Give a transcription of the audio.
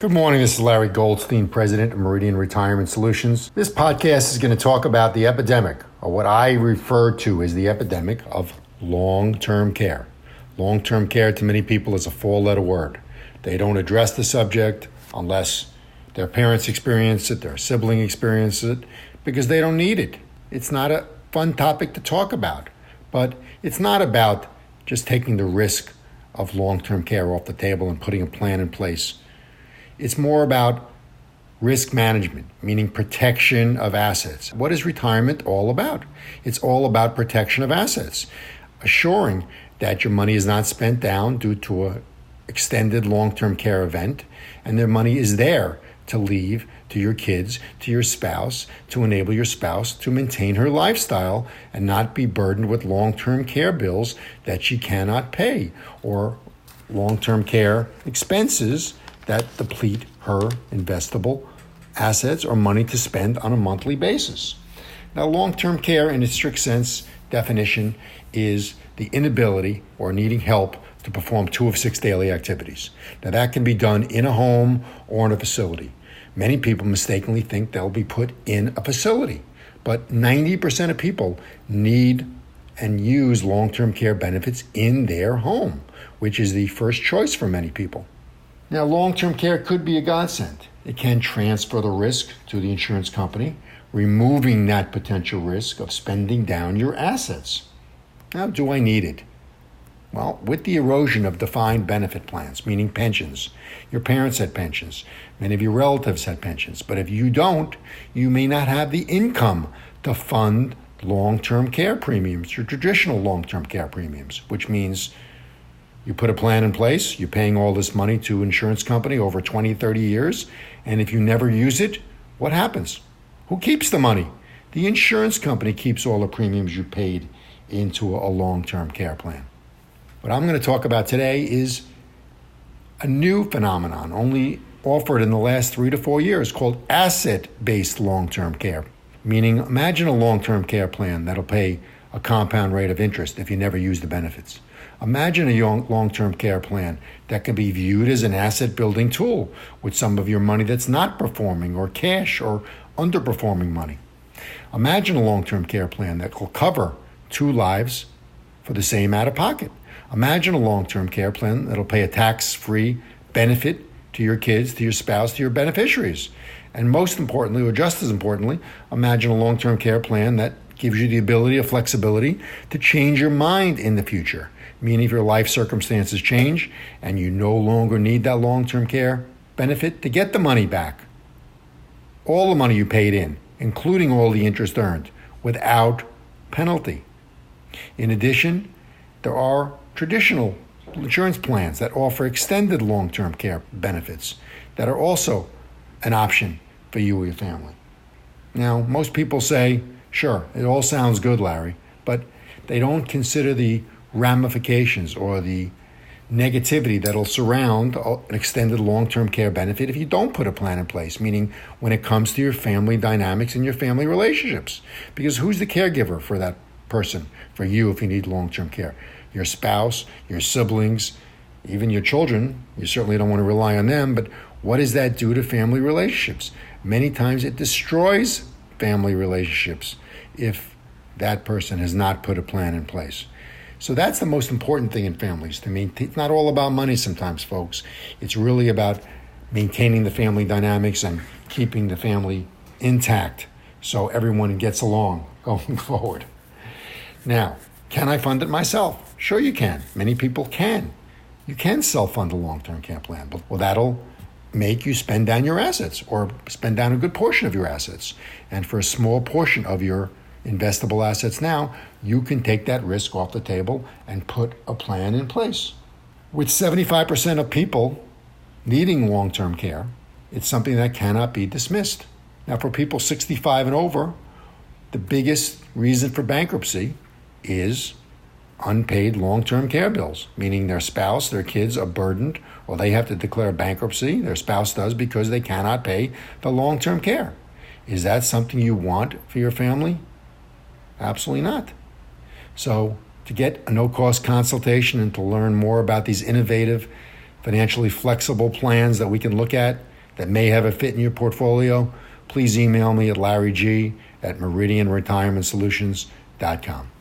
Good morning, this is Larry Goldstein, President of Meridian Retirement Solutions. This podcast is going to talk about the epidemic, or what I refer to as the epidemic of long-term care. Long-term care to many people is a four-letter word. They don't address the subject unless their parents experience it, their sibling experiences it, because they don't need it. It's not a fun topic to talk about, but it's not about just taking the risk of long-term care off the table and putting a plan in place. It's more about risk management, meaning protection of assets. What is retirement all about? It's all about protection of assets, assuring that your money is not spent down due to an extended long-term care event, and their money is there to leave to your kids, to your spouse, to enable your spouse to maintain her lifestyle and not be burdened with long-term care bills that she cannot pay, or long-term care expenses that deplete her investable assets or money to spend on a monthly basis. Now, long-term care in its strict sense definition is the inability or needing help to perform 2 of 6 daily activities. Now, that can be done in a home or in a facility. Many people mistakenly think they'll be put in a facility, but 90% of people need and use long-term care benefits in their home, which is the first choice for many people. Now, long-term care could be a godsend. It can transfer the risk to the insurance company, removing that potential risk of spending down your assets. Now, do I need it? Well, with the erosion of defined benefit plans, meaning pensions, your parents had pensions, many of your relatives had pensions, but if you don't, you may not have the income to fund long-term care premiums, your traditional long-term care premiums, which means you put a plan in place, you're paying all this money to an insurance company over 20, 30 years, and if you never use it, what happens? Who keeps the money? The insurance company keeps all the premiums you paid into a long-term care plan. What I'm going to talk about today is a new phenomenon, only offered in the last 3 to 4 years, called asset-based long-term care. Meaning, imagine a long-term care plan that'll pay a compound rate of interest if you never use the benefits. Imagine a long-term care plan that can be viewed as an asset-building tool with some of your money that's not performing, or cash or underperforming money. Imagine a long-term care plan that will cover 2 lives for the same out-of-pocket. Imagine a long-term care plan that'll pay a tax-free benefit to your kids, to your spouse, to your beneficiaries. And most importantly, or just as importantly, imagine a long-term care plan that gives you the ability of flexibility to change your mind in the future. Meaning if your life circumstances change and you no longer need that long-term care benefit, to get the money back. All the money you paid in, including all the interest earned, without penalty. In addition, there are traditional insurance plans that offer extended long-term care benefits that are also an option for you or your family. Now, most people say, sure, it all sounds good, Larry, but they don't consider the ramifications or the negativity that'll surround an extended long-term care benefit if you don't put a plan in place, meaning when it comes to your family dynamics and your family relationships. Because who's the caregiver for that person, for you if you need long-term care? Your spouse, your siblings, even your children. You certainly don't want to rely on them, but what does that do to family relationships? Many times it destroys family relationships if that person has not put a plan in place. So that's the most important thing in families. To me, it's not all about money sometimes, folks. It's really about maintaining the family dynamics and keeping the family intact so everyone gets along going forward. Now, can I fund it myself? Sure you can. Many people can. You can self-fund a long-term care plan. Well, that'll make you spend down your assets or spend down a good portion of your assets. And for a small portion of your investable assets now, you can take that risk off the table and put a plan in place. With 75% of people needing long-term care, it's something that cannot be dismissed. Now, for people 65 and over, the biggest reason for bankruptcy is unpaid long-term care bills, meaning their spouse, their kids are burdened, or they have to declare bankruptcy, their spouse does, because they cannot pay the long-term care. Is that something you want for your family? Absolutely not. So to get a no-cost consultation and to learn more about these innovative, financially flexible plans that we can look at, that may have a fit in your portfolio, please email me at larryg@meridianretirementsolutions.com.